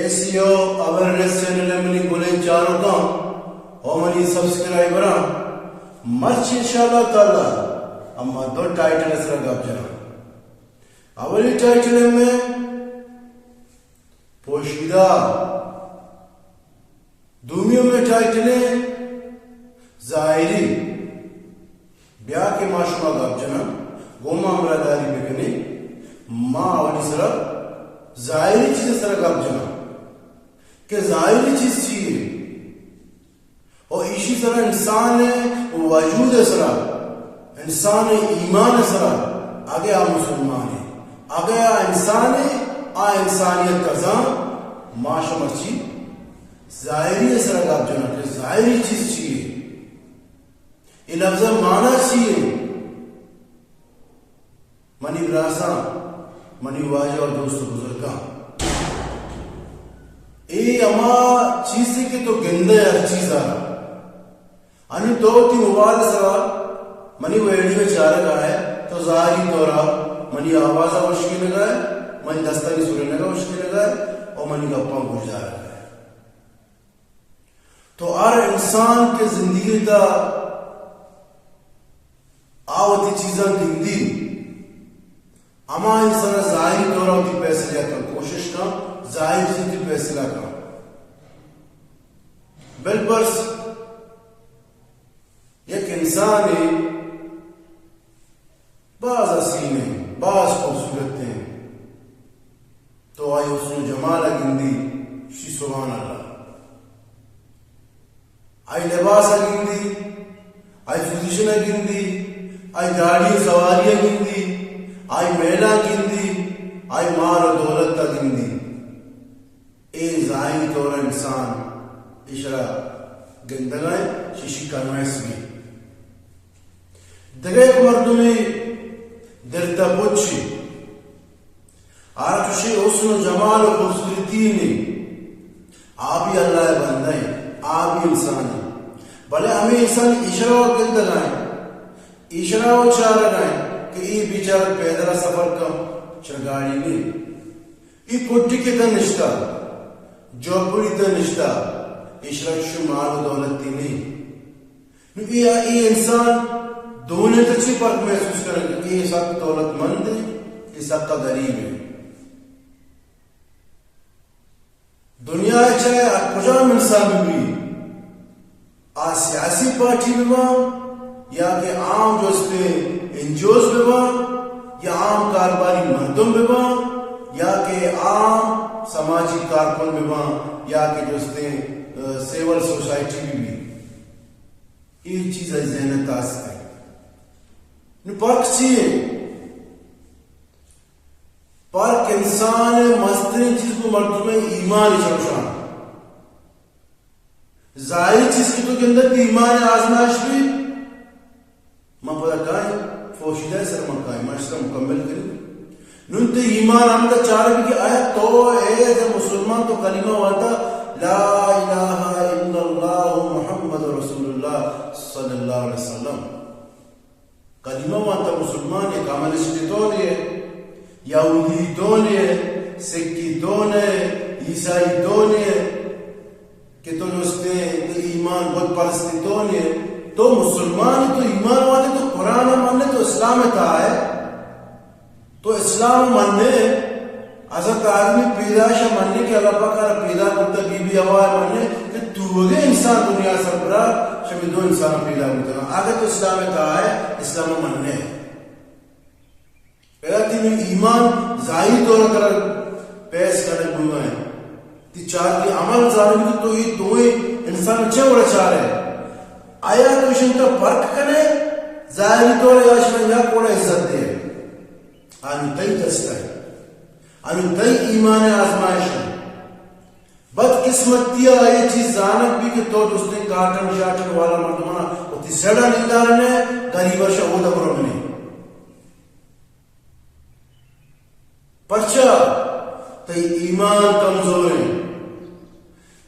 SEO awareness channel mani gole charo kam o mani subscriber march inshallah taala amma do title asra gab jana awali title mein poshida دومیوں میں ٹائٹلیں ظاہری بیا کے معاشمہ گاب جنا گوما امراداری بکنی ماں اولی سرا ظاہری چیز سرا گاب جنا کہ ظاہری چیز چیئے اور ایشی سرا انسان وجود سرا انسان ایمان سرا آگے آ مسلمان ہے آگے آ انسان ہے آ انسانیت کا زام معاشمہ چیز ظاہری سرا گاب جنا کہ ظاہری چیز چاہیے یہ لفظ معنی چاہیے منی براساں منی واجہ اور دوست بزرگاں اے اما چیز سے کہ تو گندہ ہے ہر چیز آ انہی تو تی موبائل سرا منی ویڈیو چارہ گا ہے تو ظاہری طورا منی آوازہ وشکی لگا ہے منی دستانی سورے لگا وشکی لگا ہے اور منی گپاں گزار ہے تو ہر انسان کے زندگی کا آوتی چیزاں گندی اما انسان ظاہری طور ہوتی فیصلہ کا کوشش کا ظاہر چیز فیصلہ کا بالپرس ایک انسان ہے بعض حسین ہے بعض خوبصورت ہیں تو آئی اس نے جمالہ گندی شی سبحان اللہ آئی لباس گندی آئی پوزیشن گندی آئی گاڑی سواریاں گندی آئی میلا گندی آئی مال و دولت کا گندی اے ظاہری طور انسان اشرا گندگائیں شیشی کرمائس بھی دگے مردمی درتا بچی آرچوشی حسن و جمال و خوبصورتی نہیں آپ ہی اللہ بندائیں آپ ہی انسان ہیں بھلے ہمیں انسان اشرا و گندگائیں اشرا و چارہ گائیں کہ یہ بیچار پیدرہ سفر کم چرگاڑی نہیں یہ کٹی کے تا نشتہ جوپڑی تا نشتہ اشرا شمال و دولتی نہیں یہ انسان دونوں تچی فرق محسوس کریں کہ یہ سب دولت مند ہے یہ سب کا غریب ہے دنیا چاہے کجام انسان بھی سیاسی پارٹی میں با یا کہ عام جو اس پہ انجوز میں با یا عام کاروباری مردوں میں با یا کہ عام سماجی کارکن میں با یا کہ جو اس پہ سیول سوسائٹی بھی یہ چیز ہے ذہنت آسک ہے پاک چیئے پاک انسان مسترین چیز کو مردوں میں ایمان چوشان ظاہری چیز کی تو کے اندر کی ایمان آزمائش بھی ماں پتہ کائیں فوشیدہ سر مکائیں معاشرہ مکمل کریں نونتے ایمان ہم کا چارہ بھی کہ آیا تو اے مسلمان تو کلمہ واتا لا الہ الا اللہ محمد رسول اللہ صلی اللہ علیہ وسلم کلمہ واتا مسلمان ایک عملشتی تو ہے یہودی دون ہے سکھی دون ہے عیسائی دون ہے کہ تو جوستے ایمان بہت پرستی دون ہے تو مسلمان تو ایمان واتے تو قرآن ماننے تو اسلام تا ہے تو اسلام ماننے حضرت آدمی پیدائش ماننے کہ اللہ پاک پیدا کرتا بی بی آواز ماننے کہ تو گے انسان دنیا سربراہ شبی دو انسان پیدا کرتا آگے تو اسلام تا ہے اسلام ماننے پیدا تین ایمان ظاہری طور پر پیس کرنے بھولا ہے تی چار کی عمل ظالم کی تو یہ دوئے انسان اچھے بڑا چاہ رہے آیا کوشن کا فرق کرے ظاہری طور یا شمن یا کوڑا عزت دے آنو تئی دستا ہے آنو تئی ایمان آزمائش ہے بد قسمت دیا یہ چیز زانت بھی کہ تو دوستے کارٹن شاٹن والا مردمانہ وہ تی سیڑا نگدارنے قریبا شہودہ برمنے پرچہ تو ایمان کمزور ہے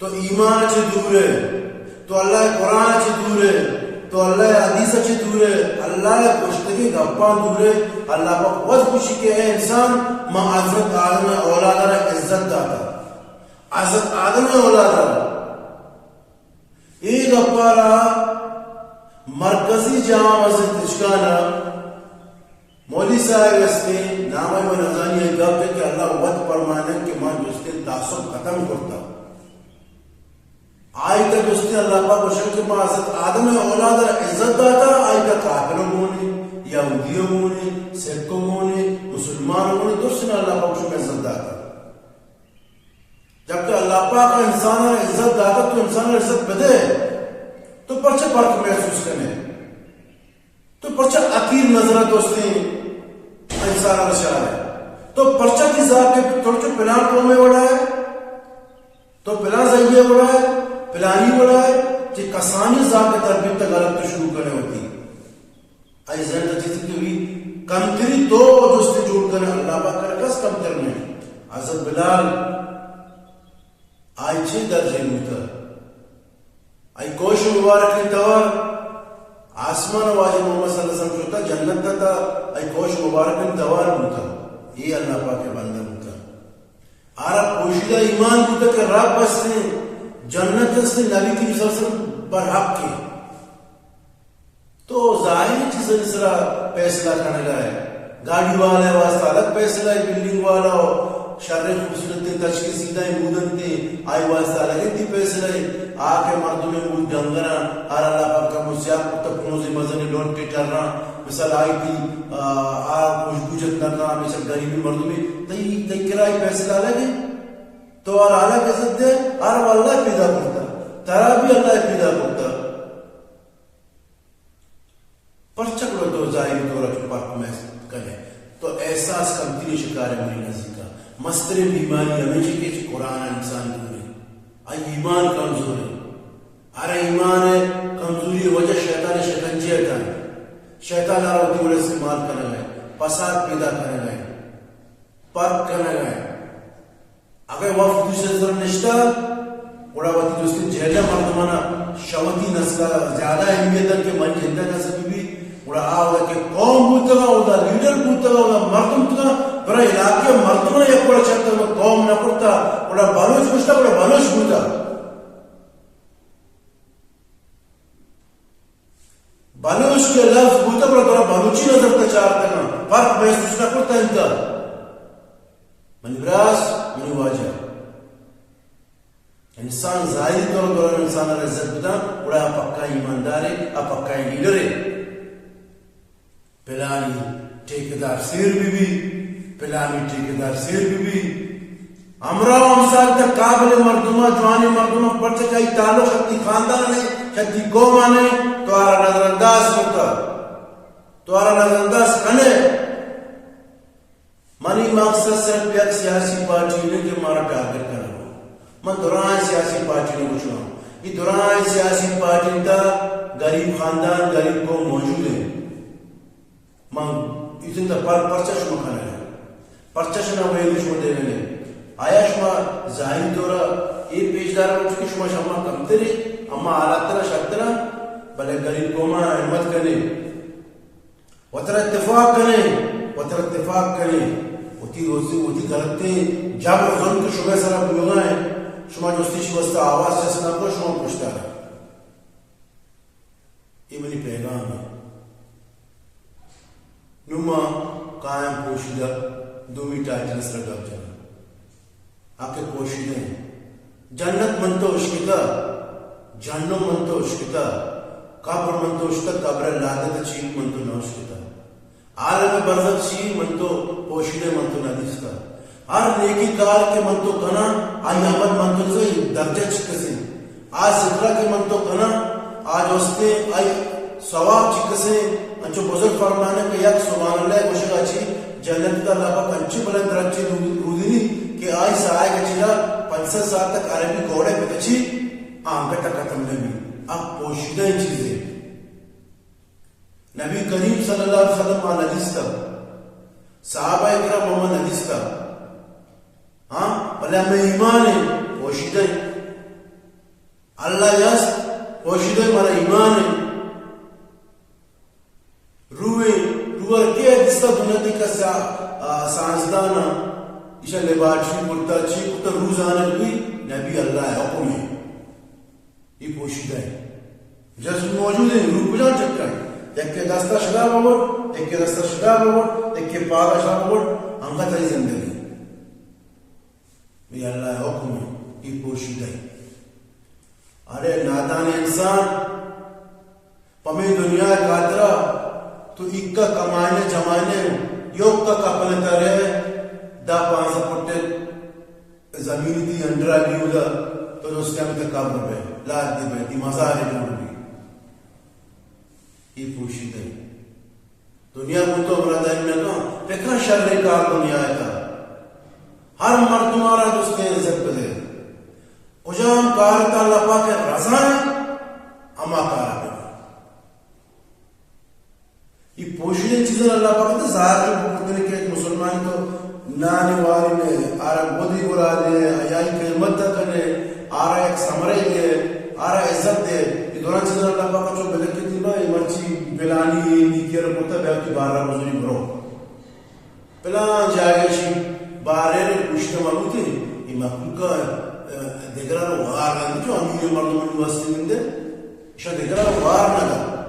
تو ایمان اچھے دور ہے تو اللہ قرآن اچھے دور ہے تو اللہ حدیث اچھے دور ہے اللہ پشتگی گپان دور ہے اللہ پاک وقت خوشی کے اے انسان معذرت آدم اولادہ عزت داتا حضرت آدم اولادا ایک اپارا مرکزی جامع مسجد تشکانا مولوی صاحب استے نامہ و نظانی گپ کہ اللہ وقت فرمانے کہ ماں دوستے تعصب ختم کرتا آئی کا دوستے اللہ پاک بشر کہ ماں حضرت آدم اولاد عزت داتا آئی کا کافروں مونے یہودیوں مونے سکھوں مونے مسلمانوں مونے دوستے اللہ پاک بشر میں عزت داتا جبکہ اللہ پاک انسان عزت داتا تو انسان عزت بدے تو پرچہ فرق محسوس کرنے تو پرچہ اکیر نظرہ دوستے انسان رشاہ ہے تو پرچہ کی ذات کے تھوڑا چو پلان قومے وڑا ہے تو پلان زیے وڑا ہے پلانی وڑا ہے کہ کسانی ذات کے تربیت تک غلط تو شروع کرنے ہوتی آئی ذہن تجھیتی کہ بھی کمتری دو دوستے جوڑ کرنے اللہ پاک کر کس کمتر میں حضرت بلال آئی چھے درجے موتا آئی کوش مبارک کی توار آسمان واجب محمد صلی اللہ علیہ وسلم چھوتا جنت تا آئی کوش مبارک کی توار موتا یہ اللہ پاک کے بندر موتا آرہ پوشیدہ ایمان موتا کہ رب بستے جنت سے نبی کی صلی اللہ علیہ وسلم برحق کے تو ظاہری چیزیں اس طرح پیسلہ کرنے گئے گاڑی والا واسطہ الگ پیسلہ بلڈنگ والا ہو شر خوبصورت تشکی سیدھا مودن تے آئی واسطہ لگے تی پیسے رہے آکے مردوں میں مود جنگرہ آر اللہ پاک کا مسیح کتا پنوزی مزنی لون کے چل رہا مثال آئی تھی آر کچھ گوجت نکا مثال غریبی مردوں میں تی کرائی پیسے لگے تو آر اللہ کے عزت دے آر اللہ پیدا کرتا ترا بھی اللہ پیدا کرتا پرچک لو تو ظاہری طور پر محسوس کرے تو احساس کمتری شکار ہے میری نزدیک مستر بیماری ہمیشہ کہ قرآن انسان دور ہے آئی ایمان کمزور ہے ارے ایمان ہے کمزوری وجہ شیطان شکنجی ہٹا ہے شیطان آروتی وڑے استعمال کرنے گئے فساد پیدا کرنے گئے پرک کرنے گئے اگر وقت دوسرے ذرا نشتہ وڑا وقتی دوسرے جہلہ مردمانہ شوتی نسلہ زیادہ اہمیت کے من جندہ نسل بھی وڑا آوہ کہ قوم بودتا گا ہوتا لیڈر بودتا گا ہوتا مردم بودتا برا علاقے مردمہ یک بڑا چکتا ہے قوم نہ پڑتا بڑا بلوچ پوچھتا بڑا بلوچ بودتا بلوچ کے لفظ بودتا بڑا بلوچی نظر تا چارتا ہے فرق محسوس نہ پڑتا انتا منی براس منی واجہ انسان ظاہری طور پر انسان عزت بدا بڑا پکا ایماندار ہے پکا لیڈر ہے پلانی ٹھیکیدار سیر بھی پلانی ٹھیکیدار سیر بھی امراو امثال تک قابل مردمہ جوانی مردمہ پرچہ کئی تعلق شکتی خاندان ہے شکتی قومان ہے تو آرہ نظر انداز کرتا تو آرہ نظر انداز کنے منی مقصد صرف ایک سیاسی پارٹی نے کہ مارا ٹارگٹ کرنا ہو من دوران سیاسی پارٹی نے پوچھنا ہوں یہ دوران سیاسی پارٹی تا غریب خاندان غریب قوم موجود ہے من اتن تا پرچہ شما کھانا ہے پرچہ شما ویلی شما دے لیں آیا شما ظاہری طورا یہ پیش دارا ہو چکی شما شما کمتے رہے اما آلات ترہ شکترہ بلے غریب قومہ احمد کرنے وطر اتفاق کرنے ہوتی غلطیں جابر غم کے شما سرہ بلوگا ہے شما جوستی شوستا آواز جیسنا کو شما پوچھتا ہے یہ منی پیغام ہے نما قائم پوشیدہ دومی ٹائٹل سر گاب جانا آپ کے پوشیدہ ہیں جنت منتو اشکتا جہنم منتو اشکتا قبر منتو اشکتا قبر لادت چیل منتو نوشکتا عالم برزخ چیل منتو پوشیدہ منتو ندیستا ہر نیکی کار کے منتو کنا آئی عمد منتو سے درجہ چکسیں آج ذکرہ کے منتو کنا آج استے آئی ثواب چکسیں انچو بزرگ فرمانے کہ یک سبحان اللہ کوشک اچھی جنت تا لابا کنچی بلند درجی رودینی کہ آئی سائے گچیلا 500 سال تک عربی گوڑے پہ تچی آنکہ تک ختم نبی اب پوشیدہ ان چیزیں نبی کریم صلی اللہ علیہ وسلم ماں ندیس تھا صحابہ اکرام محمد ندیس تھا ہاں بلے ہمیں ایمان ہے پوشیدہ اللہ یاس پوشیدہ ہمارا ایمان ہے روح کے دستا دنیاتی کا سائنسدانا ایشا لیبارٹری پڑتا چی کتا روز آنے بھی نبی اللہ ہے حکم ہے یہ پوشیدہ ہے جسم موجود ہے روح کو جان چکا ہے ایک کے دستہ شدہ بابر ایک کے دستہ شدہ بابر ایک کے پاگا شدہ بابر ہنگا تری زندگی یہ اللہ حکم ہے یہ پوشیدہ ہے ارے نادان انسان پمی دنیا کاترا تو اکا کمانے جمانے یوک کا کپنے ترے دا پانسا پٹے زمین دی انڈرا بھی ہوگا تو اس کے ہم تک کابر بے لاد دی بیتی مزارے جوڑ بھی یہ پوشیدہ ہے دنیا کو تو برادہ میں کہا فکر شر کار دنیا کا ہر مرد تمہارا دوست نے عزت پہ دے اجام کارتا اللہ پاک رضا ہے اما کارا پہ یہ پوشیدہ چیزیں اللہ پاک دے ظاہر جو بکتنے کہ ایک مسلمان تو نانے واری میں آرہ بودی گرا دے آیائی خدمت کرنے آرہ ایک سمرے دے آرہ عزت دے یہ دوران چیزیں اللہ پاک جو بلکی تھی با یہ مرچی بلانی نیکی رکھتا بیاو کی بارہ مزوری برو پلان جائے شی بارے نے پوشیدہ معلوم تھی یہ محقوق کا دیکھرا رو وار لگی جو امیر مردم یونیورسٹی میں دے شاید دیکھرا رو وار لگا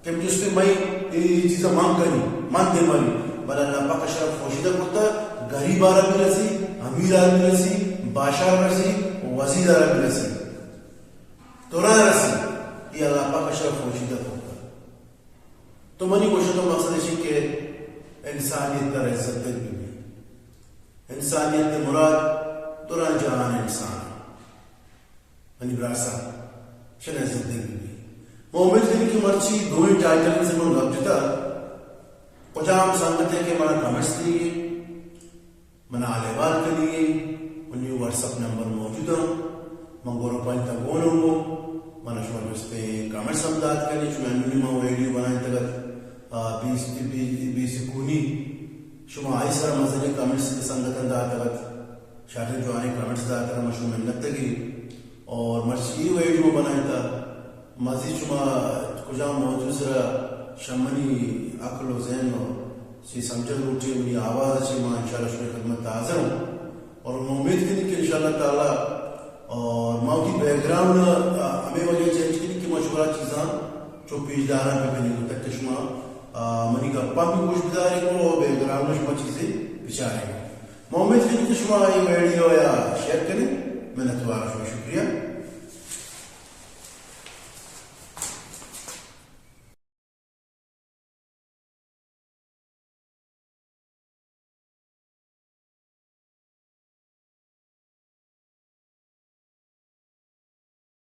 کہ مجھے اس میں یہ چیزیں مانگ کرنی مان دے مانی بل اللہ پاک شرف پوشیدہ کرتا غریب آرہ بھی رسی امیر آرہ بھی رسی بادشاہ رسی وزیر آرہ بھی رسی تورا رسی یہ اللہ پاک شرف پوشیدہ کرتا تو منی کوشش تو مقصد ہے کہ انسانیت کا عزت دل بھی انسانیت مراد تورا جہان انسان منی براسا شن عزت دل بھی مومن دن کی مرچی دوئی ٹائٹل سے من گب جتا کجام سنگتے کے منا کمنٹس دیئے منا آلیوال کے لیے منی واٹس اپ نمبر موجود ہوں منگورو پانتا گونوں گو منا شما جستے کمنٹس امداد کرنے شما انونیما ویڈیو بنائیں تگت بیس کونی شما آئی سر مزنی کمنٹس کے سنگتن دا تگت شاہدن جو آنے کمنٹس دا تگت مشو محنت تگی اور مرچی ویڈیو بنائیں تا مزید شما کجام موجود سرا شمنی عقل و ذہن سی سمجھن روٹی منی آواز اچھی ماں انشاءاللہ شما خدمت حاضر ہوں اور میں امید کرنی کہ انشاءاللہ تعالی اور ماں کی بیک گراؤنڈ ہمیں وجہ چینج کرنی کہ مشورہ چیزاں جو پیش دارہ پہ کرنی کو تک شما منی کا پاک بھی کچھ بدارے کو اور بیک گراؤنڈ شما چیزیں بچارے گا میں امید کرنی کہ شما یہ ویڈیو یا شیئر کریں میں نے دوبارہ شما شکریہ